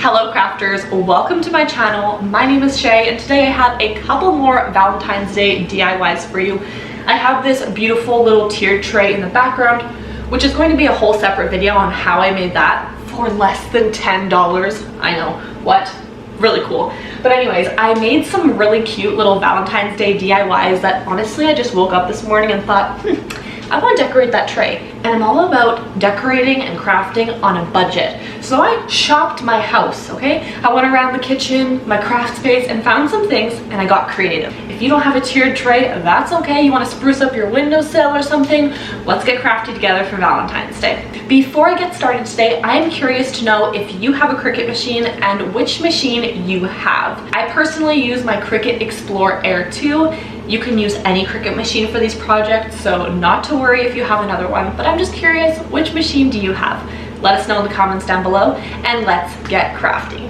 Hello crafters, welcome to my channel. My name is Shay and today I have a couple more Valentine's Day DIYs for you. I have this beautiful little tiered tray in the background, which is going to be a whole separate video on how I made that for less than $10. I know, what? Really cool. But anyways, I made some really cute little Valentine's Day DIYs that honestly I just woke up this morning and thought, I want to decorate that tray. And I'm all about decorating and crafting on a budget. So I shopped my house, okay? I went around the kitchen, my craft space, and found some things, and I got creative. If you don't have a tiered tray, that's okay. You want to spruce up your windowsill or something? Let's get crafty together for Valentine's Day. Before I get started today, I am curious to know if you have a Cricut machine and which machine you have. I personally use my Cricut Explore Air 2. You can use any Cricut machine for these projects, so not to worry if you have another one, but I'm just curious, which machine do you have? Let us know in the comments down below, and let's get crafty.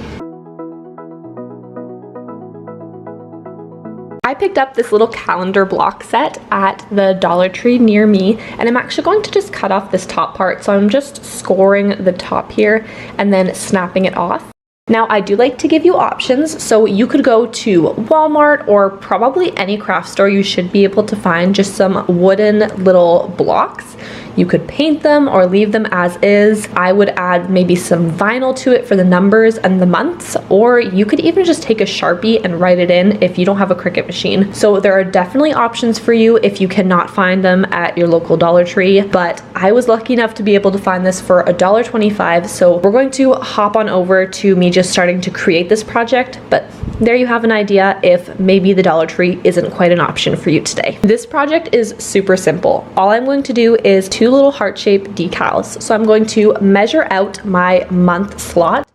I picked up this little calendar block set at the Dollar Tree near me, and I'm actually going to just cut off this top part, so I'm just scoring the top here and then snapping it off. Now, I do like to give you options, so you could go to Walmart or probably any craft store. You should be able to find just some wooden little blocks. You could paint them or leave them as is. I would add maybe some vinyl to it for the numbers and the months, or you could even just take a Sharpie and write it in if you don't have a Cricut machine. So there are definitely options for you if you cannot find them at your local Dollar Tree, but I was lucky enough to be able to find this for $1.25. So we're going to hop on over to me just starting to create this project, but there you have an idea if maybe the Dollar Tree isn't quite an option for you today. This project is super simple. All I'm going to do is 2 little heart-shaped decals. So I'm going to measure out my month slot,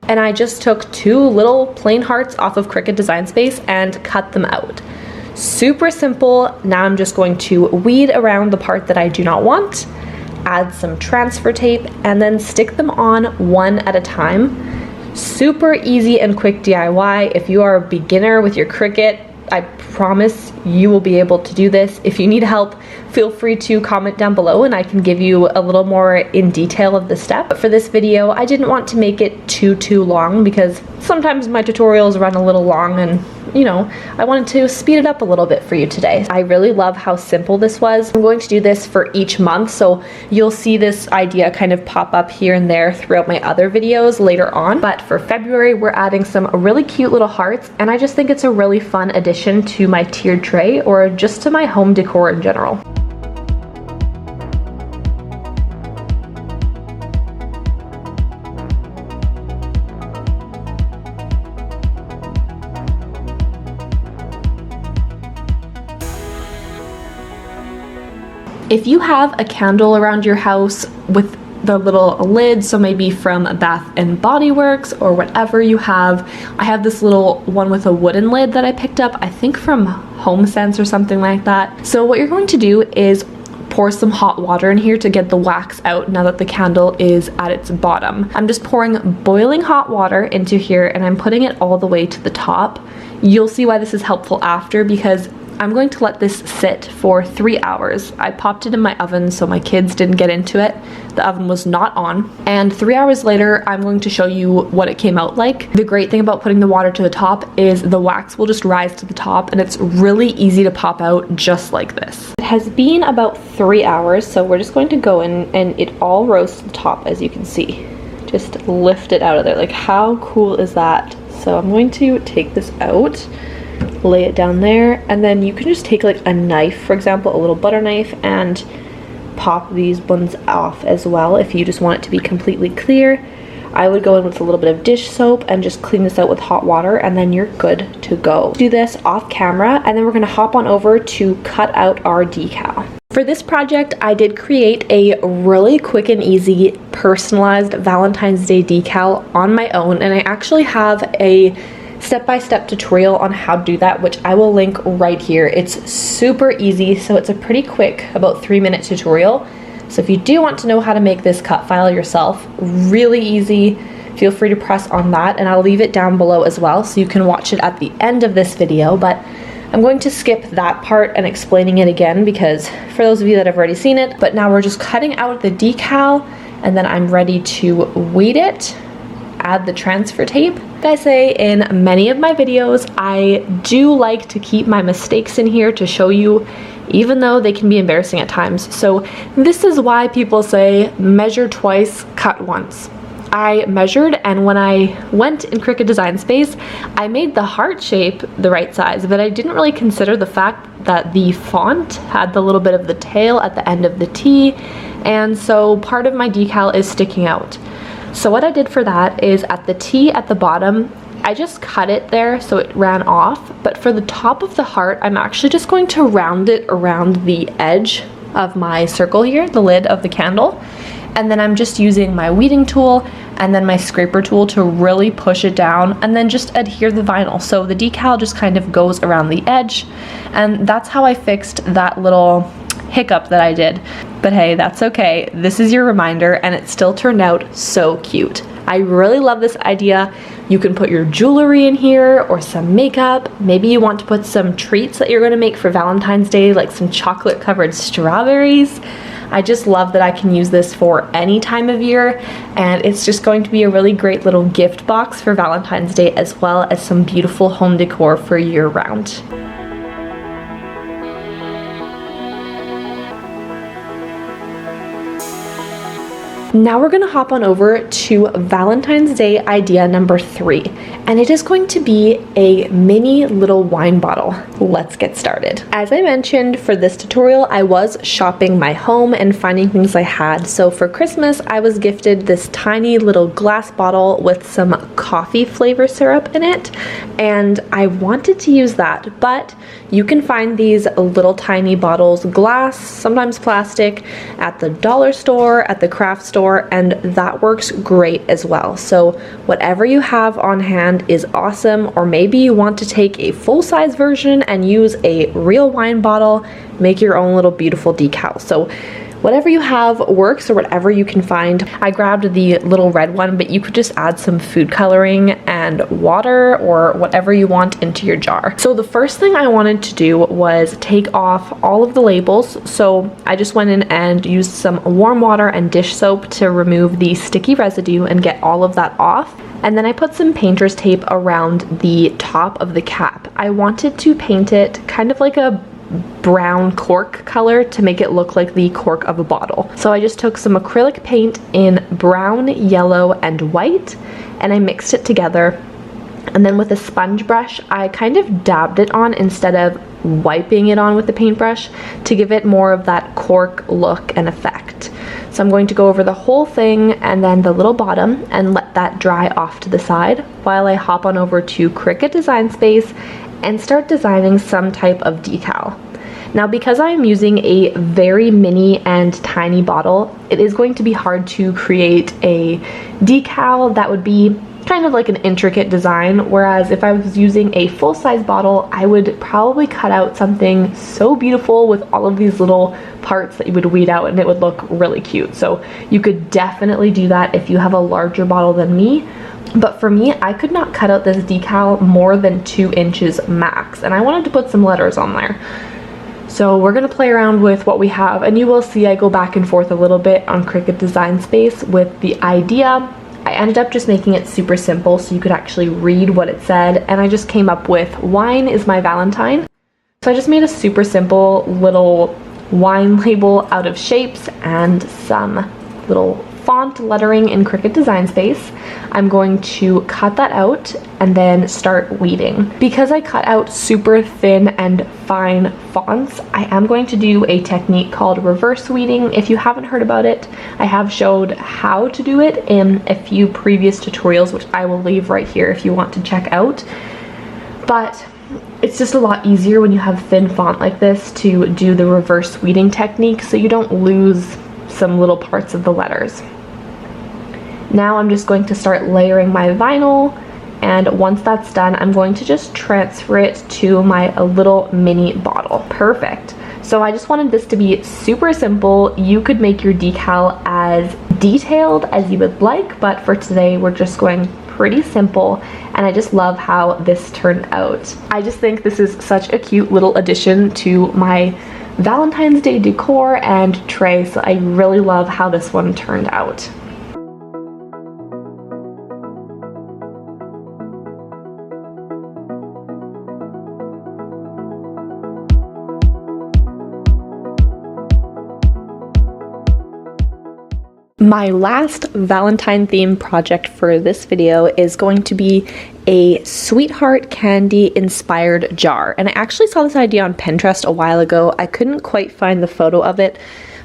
and I just took 2 little plain hearts off of Cricut Design Space and cut them out. Super simple. Now I'm just going to weed around the part that I do not want, add some transfer tape, and then stick them on one at a time. Super easy and quick DIY. If you are a beginner with your Cricut, I promise you will be able to do this. If you need help, feel free to comment down below and I can give you a little more in detail of the step. But for this video, I didn't want to make it too long because sometimes my tutorials run a little long and you know, I wanted to speed it up a little bit for you today. I really love how simple this was. I'm going to do this for each month, so you'll see this idea kind of pop up here and there throughout my other videos later on. But for February, we're adding some really cute little hearts, and I just think it's a really fun addition to my tiered tray or just to my home decor in general. If you have a candle around your house with the little lid, so maybe from Bath and Body Works or whatever you have, I have this little one with a wooden lid that I picked up, I think from HomeSense or something like that. So what you're going to do is pour some hot water in here to get the wax out now that the candle is at its bottom. I'm just pouring boiling hot water into here and I'm putting it all the way to the top. You'll see why this is helpful after, because I'm going to let this sit for 3 hours. I popped it in my oven so my kids didn't get into it. The oven was not on. And 3 hours later, I'm going to show you what it came out like. The great thing about putting the water to the top is the wax will just rise to the top and it's really easy to pop out just like this. It has been about 3 hours, so we're just going to go in and it all rose to the top, as you can see. Just lift it out of there. Like, how cool is that? So I'm going to take this out, lay it down there, and then you can just take like a knife, for example, a little butter knife, and pop these ones off as well if you just want it to be completely clear. I would go in with a little bit of dish soap and just clean this out with hot water, and then you're good to go. Do this off camera, and then we're gonna hop on over to cut out our decal. For this project, I did create a really quick and easy personalized Valentine's Day decal on my own, and I actually have a step-by-step tutorial on how to do that, which I will link right here. It's super easy, so it's a pretty quick, about 3-minute tutorial. So if you do want to know how to make this cut file yourself, really easy, feel free to press on that, and I'll leave it down below as well so you can watch it at the end of this video. But I'm going to skip that part and explaining it again because for those of you that have already seen it, but now we're just cutting out the decal, and then I'm ready to weed it, add the transfer tape. Like I say in many of my videos, I do like to keep my mistakes in here to show you, even though they can be embarrassing at times. So this is why people say measure twice, cut once. I measured, and when I went in Cricut Design Space, I made the heart shape the right size, but I didn't really consider the fact that the font had the little bit of the tail at the end of the T, and so part of my decal is sticking out. So what I did for that is at the T at the bottom, I just cut it there so it ran off, but for the top of the heart, I'm actually just going to round it around the edge of my circle here, the lid of the candle. And then I'm just using my weeding tool and then my scraper tool to really push it down and then just adhere the vinyl. So the decal just kind of goes around the edge, and that's how I fixed that little hiccup that I did. But hey, that's okay. This is your reminder, and it still turned out so cute. I really love this idea. You can put your jewelry in here or some makeup. Maybe you want to put some treats that you're gonna make for Valentine's Day, like some chocolate covered strawberries. I just love that I can use this for any time of year, and it's just going to be a really great little gift box for Valentine's Day, as well as some beautiful home decor for year round. Now we're gonna hop on over to Valentine's Day idea number 3, and it is going to be a mini little wine bottle. Let's get started. As I mentioned, for this tutorial, I was shopping my home and finding things I had. So for Christmas, I was gifted this tiny little glass bottle with some coffee flavor syrup in it, and I wanted to use that, but you can find these little tiny bottles, glass, sometimes plastic, at the dollar store, at the craft store, and that works great as well. So whatever you have on hand is awesome, or maybe you want to take a full-size version and use a real wine bottle, make your own little beautiful decal. So whatever you have works, or whatever you can find. I grabbed the little red one, but you could just add some food coloring and water or whatever you want into your jar. So the first thing I wanted to do was take off all of the labels. So I just went in and used some warm water and dish soap to remove the sticky residue and get all of that off. And then I put some painter's tape around the top of the cap. I wanted to paint it kind of like a brown cork color to make it look like the cork of a bottle. So I just took some acrylic paint in brown, yellow, and white, and I mixed it together. And then with a sponge brush, I kind of dabbed it on instead of wiping it on with the paintbrush to give it more of that cork look and effect. So I'm going to go over the whole thing and then the little bottom and let that dry off to the side while I hop on over to Cricut Design Space and start designing some type of decal. Now, because I'm using a very mini and tiny bottle, it is going to be hard to create a decal that would be kind of like an intricate design, whereas if I was using a full-size bottle, I would probably cut out something so beautiful with all of these little parts that you would weed out, and it would look really cute. So you could definitely do that if you have a larger bottle than me. But for me, I could not cut out this decal more than 2 inches max, and I wanted to put some letters on there. So we're gonna play around with what we have, and you will see I go back and forth a little bit on Cricut Design Space with the idea. I ended up just making it super simple so you could actually read what it said, and I just came up with wine is my Valentine. So I just made a super simple little wine label out of shapes and some little font lettering in Cricut Design Space. I'm going to cut that out and then start weeding. Because I cut out super thin and fine fonts, I am going to do a technique called reverse weeding. If you haven't heard about it, I have showed how to do it in a few previous tutorials, which I will leave right here if you want to check out. But it's just a lot easier when you have thin font like this to do the reverse weeding technique so you don't lose some little parts of the letters. Now I'm just going to start layering my vinyl, and once that's done, I'm going to just transfer it to my little mini bottle. Perfect. So I just wanted this to be super simple. You could make your decal as detailed as you would like, but for today we're just going pretty simple, and I just love how this turned out. I just think this is such a cute little addition to my Valentine's Day decor and tray, so I really love how this one turned out. My last Valentine theme project for this video is going to be a sweetheart candy inspired jar. And I actually saw this idea on Pinterest a while ago. I couldn't quite find the photo of it,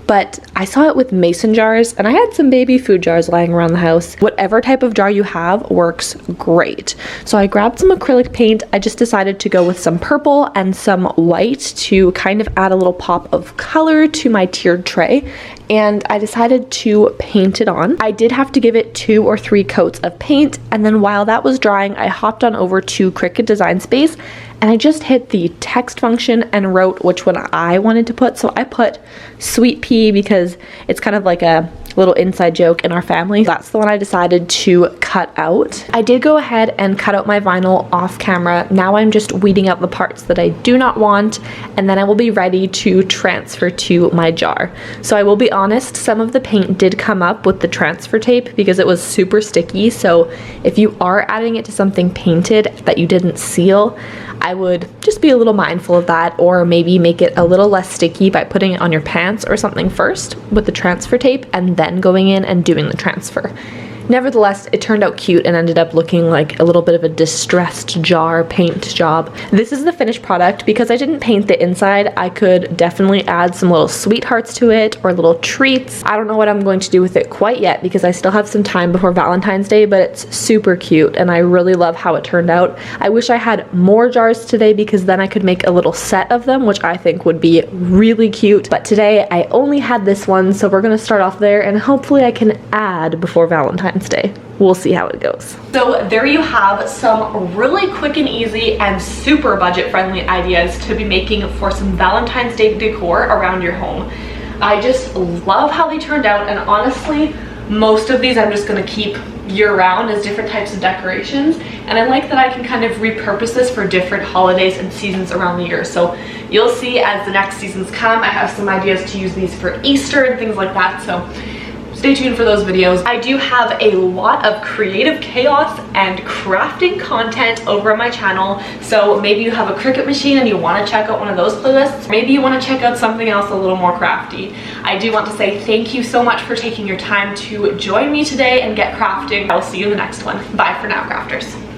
but I saw it with mason jars, and I had some baby food jars lying around the house. Whatever type of jar you have works great. So I grabbed some acrylic paint. I just decided to go with some purple and some white to kind of add a little pop of color to my tiered tray, and I decided to paint it on. I did have to give it 2 or 3 coats of paint, and then while that was drying, I hopped on over to Cricut Design Space and I just hit the text function and wrote which one I wanted to put. So I put Sweet Pea because it's kind of like a little inside joke in our family. That's the one I decided to cut out. I did go ahead and cut out my vinyl off camera. Now I'm just weeding out the parts that I do not want, and then I will be ready to transfer to my jar. So I will be honest, some of the paint did come up with the transfer tape because it was super sticky. So if you are adding it to something painted that you didn't seal, I would just be a little mindful of that, or maybe make it a little less sticky by putting it on your pants or something first with the transfer tape and then going in and doing the transfer. Nevertheless, it turned out cute and ended up looking like a little bit of a distressed jar paint job. This is the finished product. Because I didn't paint the inside, I could definitely add some little sweethearts to it or little treats. I don't know what I'm going to do with it quite yet because I still have some time before Valentine's Day, but it's super cute and I really love how it turned out. I wish I had more jars today because then I could make a little set of them, which I think would be really cute. But today I only had this one, so we're gonna start off there and hopefully I can add before Valentine's Day. We'll see how it goes. So there you have some really quick and easy and super budget friendly ideas to be making for some Valentine's Day decor around your home. I just love how they turned out, and honestly, most of these I'm just gonna keep year round as different types of decorations, and I like that I can kind of repurpose this for different holidays and seasons around the year. So you'll see as the next seasons come, I have some ideas to use these for Easter and things like that, so stay tuned for those videos. I do have a lot of creative chaos and crafting content over on my channel, so maybe you have a Cricut machine and you want to check out one of those playlists. Maybe you want to check out something else a little more crafty. I do want to say thank you so much for taking your time to join me today and get crafting. I'll see you in the next one. Bye for now, crafters.